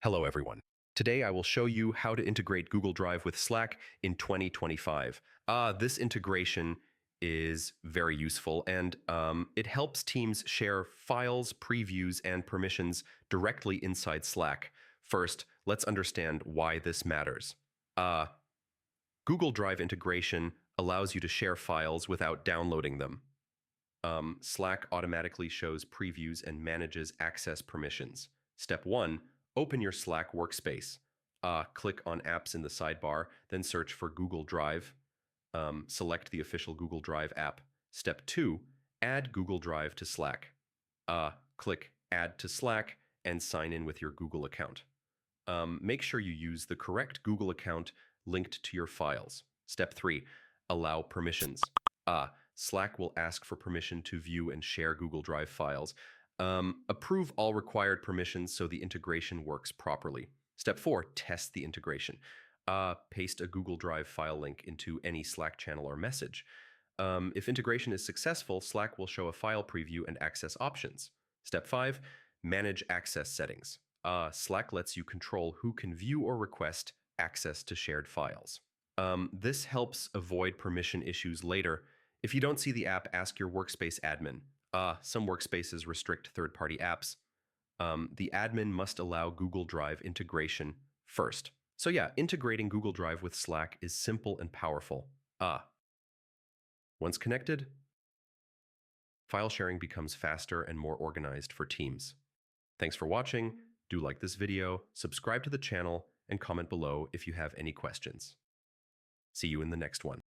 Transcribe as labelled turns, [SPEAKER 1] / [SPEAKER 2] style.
[SPEAKER 1] Hello, everyone. Today, I will show you how to integrate Google Drive with Slack in 2025. This integration is very useful, and it helps teams share files, previews, and permissions directly inside Slack. First, let's understand why this matters. Uh, Google Drive integration allows you to share files without downloading them. Slack automatically shows previews and manages access permissions. Step 1, open your Slack workspace. Click on Apps in the sidebar, then search for Google Drive. Select the official Google Drive app. Step 2, add Google Drive to Slack. Click Add to Slack and sign in with your Google account. Make sure you use the correct Google account linked to your files. Step 3, allow permissions. Slack will ask for permission to view and share Google Drive files. Approve all required permissions so the integration works properly. Step 4, test the integration. Paste a Google Drive file link into any Slack channel or message. If integration is successful, Slack will show a file preview and access options. Step 5, manage access settings. Slack lets you control who can view or request access to shared files. This helps avoid permission issues later. If you don't see the app, ask your workspace admin. Some workspaces restrict third-party apps. The admin must allow Google Drive integration first. So yeah, integrating Google Drive with Slack is simple and powerful. Once connected, file sharing becomes faster and more organized for teams. Thanks for watching. Do like this video, subscribe to the channel, and comment below if you have any questions. See you in the next one.